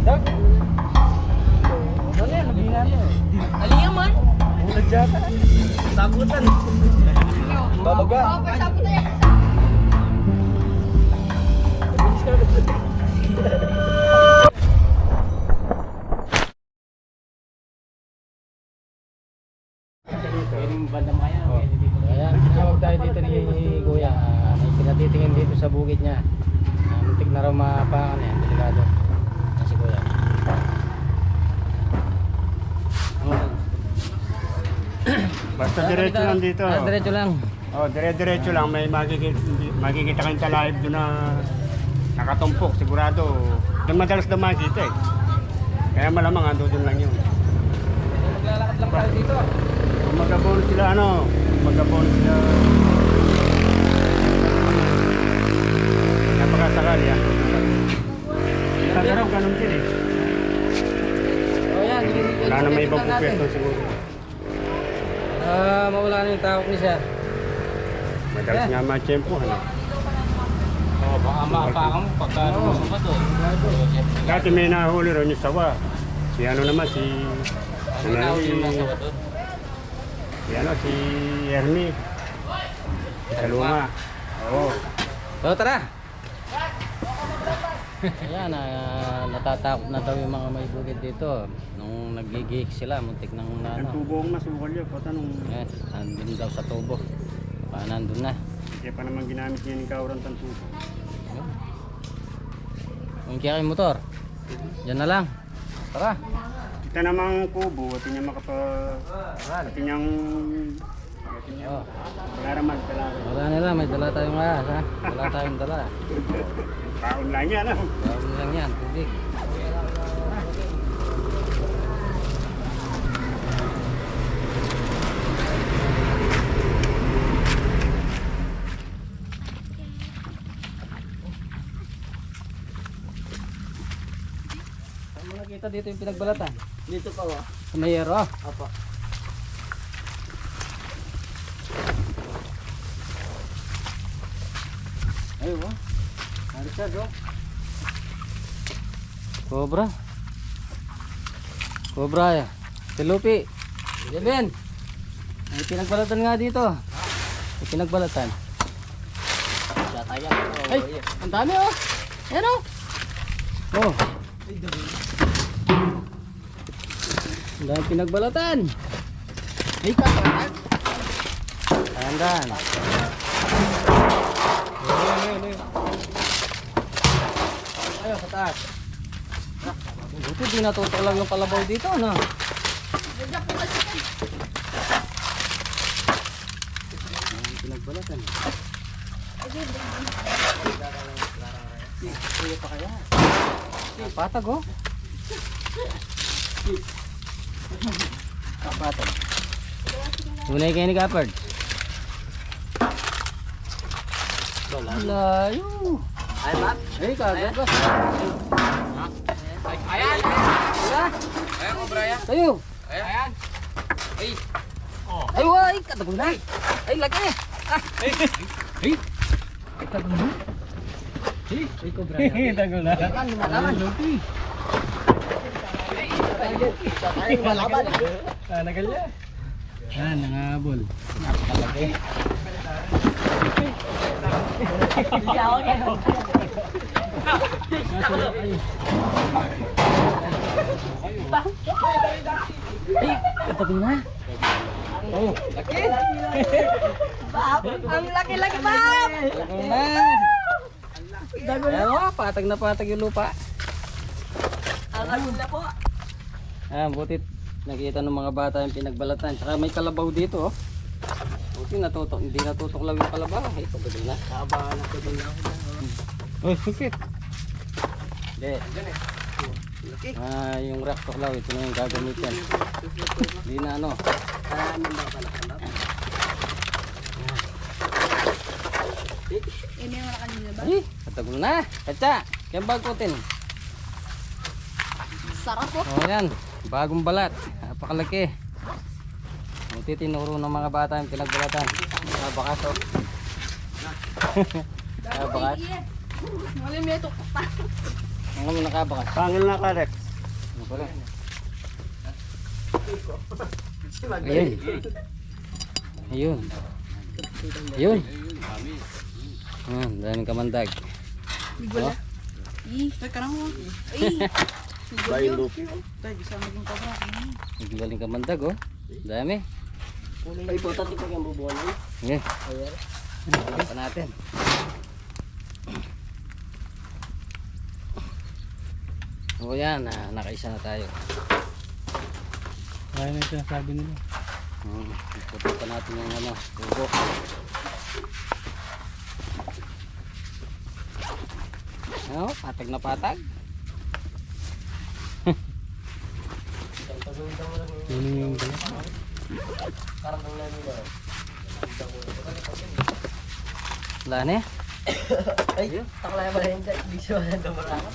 Dag. Ano yan? Nabingan mo. Aliyang man. Ulad yata. Sabutan. Babaga. Sabutan yan. Ayan, tinawag tayo dito ni Kuya. May pinatitingin dito sa bukid niya. Muntik na raw mapangan yan, delikado. Yan si Kuya. Basta diretso lang dito. Diretso lang. Oh, dire-diretso lang. May makikita kayong talahib doon na nakatumpok. Sigurado. Doon madalas na makikita eh. Kaya malamang ando doon lang yun. Maglalakad lang tayo dito. Kung magkabonus sila magkabonus sila. Napakasakali yan. Tagaraw ganun din eh. O yan, Wala na may ibang pupwesto siguro. mawala na yung tawag ni Sir. Madalas nga ma-tiyempo. Oo, baka maapakan mo pagka lumusong ka doon. Dati may nahuli rin yung sawa. Si ano naman, si si Ernie. Sa luma. Oo. So tara! Ayan, natatakot na daw yung mga may bukid dito. Nung nagigihik sila, muntik nang Ang tubo ang masukal yun. Patanong. Eh, nandun daw sa tubo. Baka nandun na. Kaya pa naman ginamit niya ng kauran ng tubo. Kung kaya kayo motor, dyan na lang. Tara! Kita namang kubo, at niya at niyang Oh, Laraman talaga. wala nila, may dala tayong ahas ha. Wala tayong dala. Paon lang yan. Bago lang yan, tubig. Saan mo nakita dito yung pinagbalatan? Dito pa wa. Sa Mayero? Apa. Ayun oh. Richard oh. Cobra. Cobra ya. Tilupi. Deben. May pinagbalatan nga dito. May pinagbalatan. Tataya. Ay, ang dami oh. Ayan oh. Oh. Ang dami pinagbalatan. Ay ka. Ayan. Ayaw sa taas. Buti di natutok lang yung kalabaw dito, no? Ayan, pinagbalatan. Kuya pa kaya? Patag, oh. Patag. Tunay kayo ni Gappard. Layo. Ay map. Ay, kagad ba? Ayan. Wala. Ayan ko Brian. Tayo. Ayan. Ay. Ay, wala. Katagol na. Ay, laki. Ah. Ay. Katagol na. Ay, kobra. Katagol na. Malaman. Ay, malaban. Nagal niya. Yan, nangahabol. Napakalaki. Ay, katagol na. Oh, laki. Ang laki-laki map. Katagol na. Ayan o, patag na patag yung lupa. Ang alun na po. Ayan, butit nakita ng mga bata yung pinagbalatan. Tsaka may kalabaw dito, oh. Buti natutok, hindi natutok lang yung kalabaw. Ay, pagod na. Kabahan ako din ako. Oh, sukit. Hindi. Yung rock tuklaw, ito na yung gagamitin. Hindi na ano. Karamin daw pala. Ini yung kanina ba? Ay, katagol na. Katsa, kaya bagkutin. Sarap po. Oh, yan. Bagong balat. Napakalaki. Buti tinuro ng mga bata yung pinagbalatan. Nabakas, oh. Nabakas. Wala may tukok pa. Ang nakabakas. Pangil na karet. Ano pala? Ayun. Ayun. Ayun. Daming kamandag. Oh. Bayin lupi. Galing kamandag oh. Dami. Ay, po, tati ko yung bubuhay. Okay. Ayan pa natin. O yan, nakaisa na tayo. Kaya na yung sinasabi nila. Iputol pa natin yung ano, tubo. Ano, patag na patag. Yun yung Wala na eh. Ay, taklaya ba rin dyan? Hindi siya wala dumarang.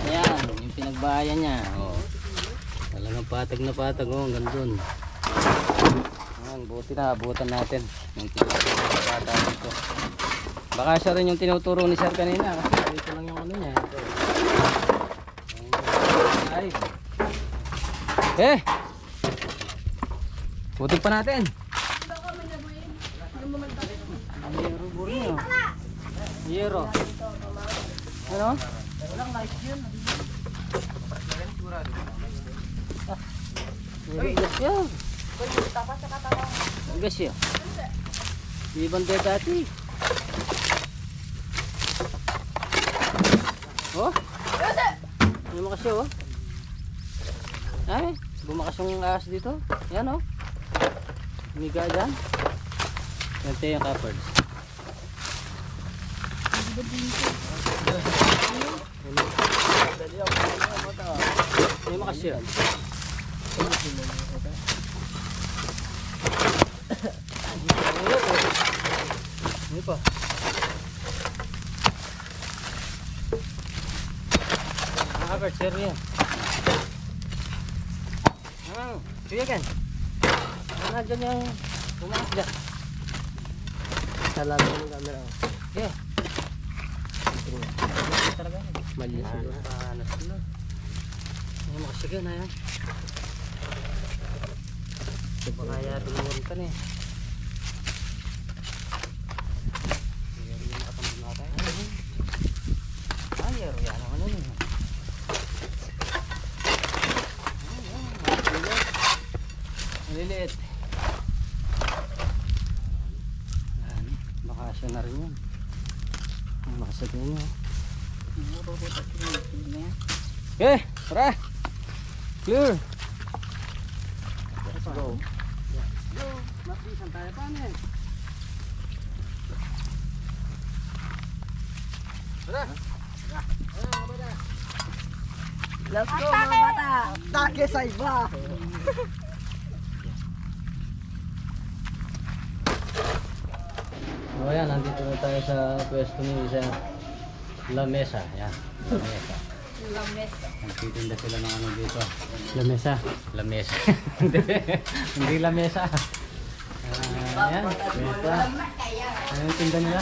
Ayan, yung pinagbayan niya. Oh. Talagang patag na patag. Oh, hanggang dun. Ayan, buti na, abutan natin. Yung pinagbayan ito. Baka siya rin yung tinuturo ni Sir kanina. Kasi dito lang yung ano niya. Ito. Ay. Eh! Butik pa natin. Yero, Borneo. Yero. Ano? Walang light yun. Bigas yun. Bigas yun. Di bante dati. Oh? Bumakas yun oh. Ay, bumakas yung ahas dito. Yan oh. Miga dyan. Ito yung cupboards. May makas yun. Ano pa? Cupboards, sir yan. Sige kan. Ano dyan yung bumakas dyan? Salamat ng camera. Yeah. Talaga. Mali siguro. Panas na. Ano makasigan na yan? Baka kaya tumurin ka na eh. Ay, yaro yan naman yun. Maliliit. Baka siya na rin yun. Makasagay nyo. Okay, tara. Clear. Let's go. Go. Mapisan tayo pa na eh. Tara. Let's go mga bata! Take sa iba! O yan, nandito na tayo sa pwesto ni isa La Mesa. Yan, La Mesa. La Mesa. Nagtitinda sila ng ano dito. lamesa. La Mesa. Hindi La Mesa. Yan, Mesa. Ano yung tinda nila?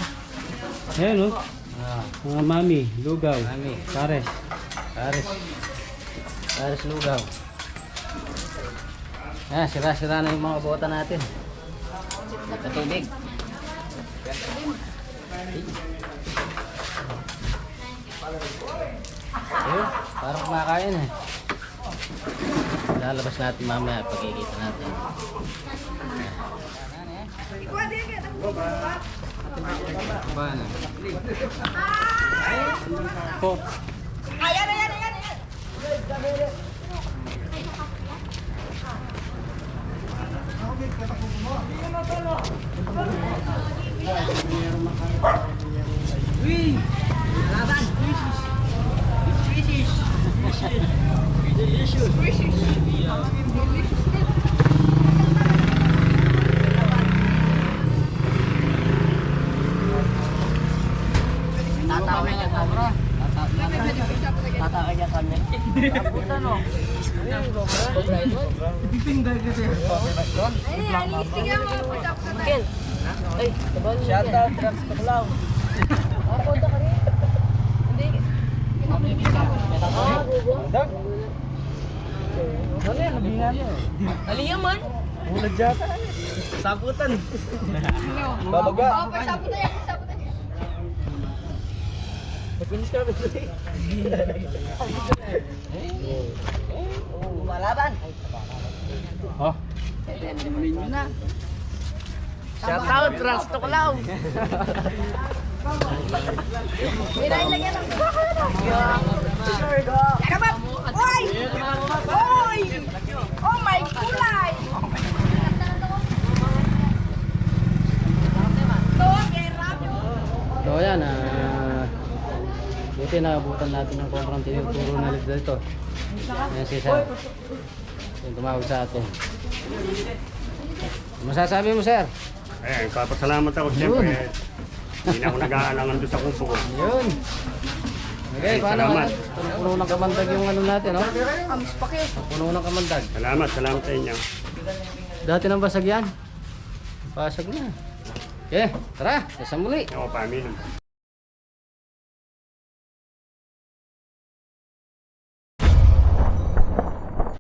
Ayan o. Mga mami, lugaw, Mami. pares. Pares lugaw. Yan, sira-sira na yung mga bota natin. Katubig. Ayun, parang kumakain eh. Lalabas natin mamaya pagkikita natin. Oh, Tatawag niya camera. Tatawag niya camera. Taputan o. Ipipinday kasi. Ken. Ay, tabal mo. Shout out, Trax Paglaw. Ako, punta ka rin. Hindi. Ano yan? Nabingan mo. Aliya man. Ulag yata. Saputan. Babaga. Sapo tayo. Napinis ka ba ito? Malaban. Oh, Shout out, Rans Tuklaw. Ilagyan ng Kabab! Oy! Oy! Oh my kulay! So ayan, buti na abutan natin yung kontrang tinuturo na dito. Ayan si Sir. Yung tumawag sa atin. Masasabi mo, Sir? Ayan, papasalamat ako siyempre. Hindi na ako nag-aalangan doon sa kuso ko. Yun. Okay, Ay, paano? salamat. Puno ng kamandag yung ano natin, no? Puno ng kamandag. Salamat sa inyo. Dati nang basag yan. Basag na. Okay, tara, sa muli. Ako, pamilya.